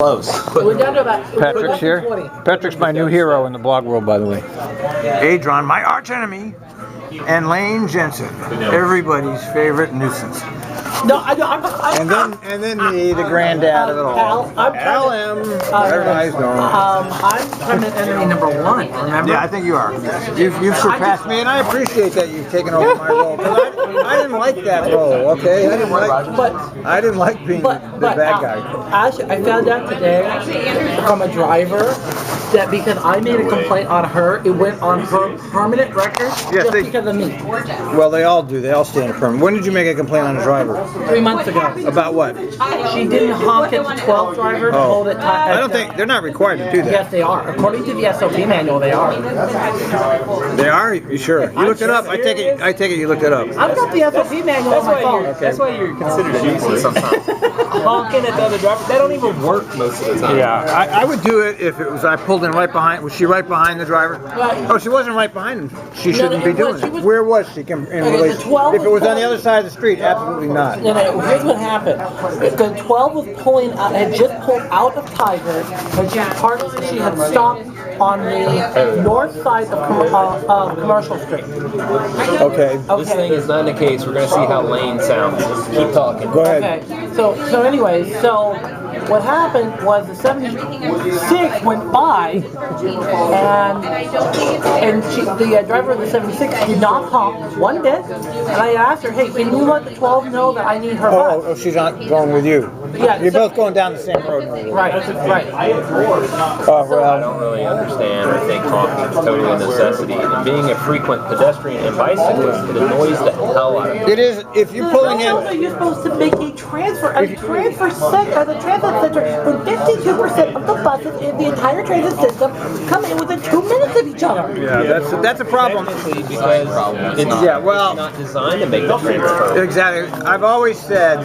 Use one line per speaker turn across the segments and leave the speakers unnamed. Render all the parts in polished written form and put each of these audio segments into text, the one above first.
Close.
We're down to about
Patrick's here.
20.
Patrick's my new hero in the blog world, by the way.
Adron, my arch enemy, and Lane Jensen, everybody's favorite nuisance.
No, I'm
And then me, the granddad of it all.
Al
M. Everybody's going.
I'm permanent enemy number 1. Remember?
Yeah, I think you are. You've surpassed me, and I appreciate that you've taken over my role. 'Cause I didn't like that role. Okay, I didn't like being the bad guy.
Actually, I found out today from a driver that because I made a complaint on her, it went on her permanent record just because of me.
Well, they all do. They all stay in a permit. When did you make a complaint on a driver?
3 months ago.
About what?
She didn't honk at the 12 driver to hold it tight.
I don't think they're not required to do that.
Yes, they are. According to the SOP manual, they are.
They are? You sure? You looked it up. I take it you looked it up.
I've got the SOP manual on my phone.
That's why you're considered a nuisance sometimes. Honking at the other driver, that don't even work most of the time.
Yeah, I would do it if it was I pulled in right behind. Was she right behind the driver? Oh, she wasn't right behind him. She shouldn't be doing it. Where was she in relation? If it was on the other side of the street, absolutely not.
No, here's what happened. The 12 was pulling out, had just pulled out of Tiger, and she had stopped on the north side of Commercial Street.
Okay.
This thing is not in the case. We're going to see how Lane sounds. Keep talking.
Go ahead.
Okay. So anyways, what happened was the 76 went by, and the driver of the 76 did not honk one bit. And I asked her, "Hey, can you let the 12 know that I need her bus?"
Oh, she's not going with you.
Yeah,
You're both going down the same road.
Right.
Oh,
I
well.
don't really understand or think honking is totally a necessity. And being a frequent pedestrian and bicyclist, it annoys the hell out of me.
It is, if you're pulling in.
You're supposed to make a transfer. A transfer center, the transit center, when 52% of the buses in the entire transit system come in within 2 minutes of each other.
Yeah, that's a problem.
Technically, because it's not designed to make the transfer.
Exactly. I've always said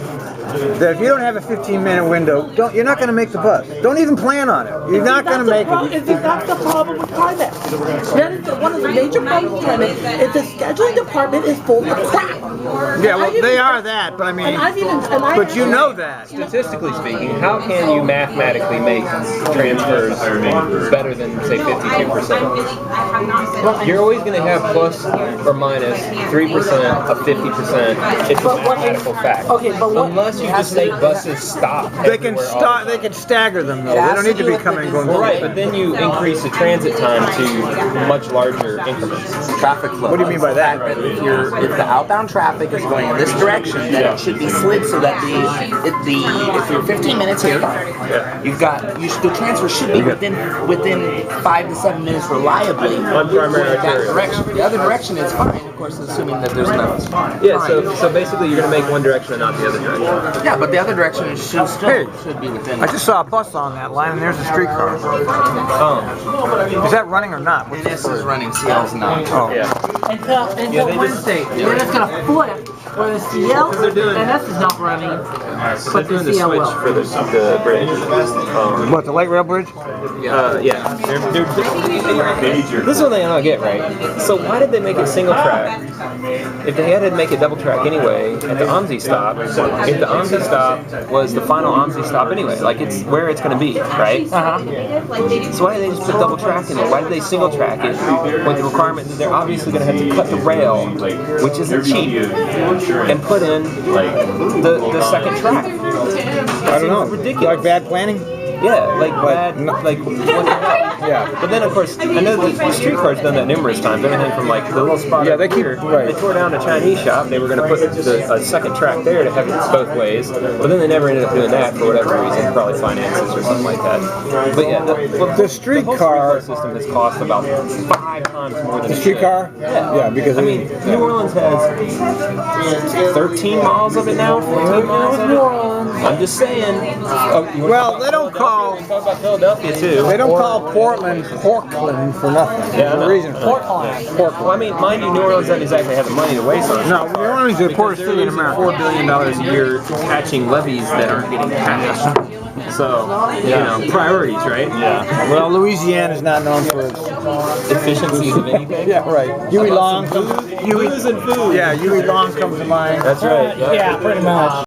that if you don't have a 15-minute window, you're not going to make the bus. Don't even plan on it. You're not going to make it.
That's the problem with climate. That is one of the major problems with climate is the scheduling department is full of crap.
Yeah, well, they are that, but I mean, but you know that.
Statistically speaking, how can you mathematically make transfers better than, say, 52%? You're always going to have plus or minus 3% of 50%. It's a mathematical fact.
Okay, but
unless you just say buses stop.
They can start. They can stagger them though. They don't need to be coming and going.
Well, right, but then you increase the transit time to much larger increments.
Traffic flow.
What do you mean by that?
If the outbound traffic is going in this direction, then it should be slid so that if you're 15 minutes here, the transfer should be within 5 to 7 minutes reliably.
One primary
that direction. The other direction is fine, of course, assuming that there's enough.
Yeah, so basically you're going to make one direction and not the other direction.
Yeah, but the other direction should be within.
I just saw a bus on that line, and there's a streetcar. Is that running or not?
NS is running, CL's not.
Oh.
Yeah.
Until Wednesday. Then it's going to flip where the CL and this is not running, but
They're
the
doing the
CL
switch
will.
for the bridge.
What, the light rail bridge?
Yeah. This is one thing I don't get, right? So why did they make it single track? If they had to make it double track anyway, at the OMSI stop, if the OMSI stop was the final OMSI stop anyway, like it's where it's going to be, right? So why did they just put double track in it? Why did they single track it with the requirement that they're obviously going to have to cut the rail, which isn't cheap, and put in the second track?
I don't know.
Ridiculous.
Like bad planning?
Yeah, like what the hell?
Yeah.
But then of course, I know the streetcar's done that numerous times. Everything from like the little spot
Yeah, they keep
here.
right.
They tore down a Chinese shop. They were going to put a second track there to have it both ways. But then they never ended up doing that for whatever reason, probably finances or something like that. But yeah,
The streetcar
system has cost about 5 times more than
The streetcar?
Yeah,
because
I mean, New Orleans has 13 miles of it now. 14 miles of it. I'm just saying.
Well, they don't call
Talk about Philadelphia too.
they don't call Portland Portland for nothing.
Yeah, I
There's a
know.
reason for it.
Well, I mean, mind you, New Orleans doesn't exactly have the money to waste on it.
No, New Orleans is the poorest city in America.
$4 billion a year patching levies that aren't getting patched. So, priorities, right? Yeah.
Well, Louisiana is not known for its
Efficiencies of anything.
Yeah, right. Huey Long.
Booze and food.
Yeah, Huey Long comes to mind.
That's right.
Yeah, pretty much.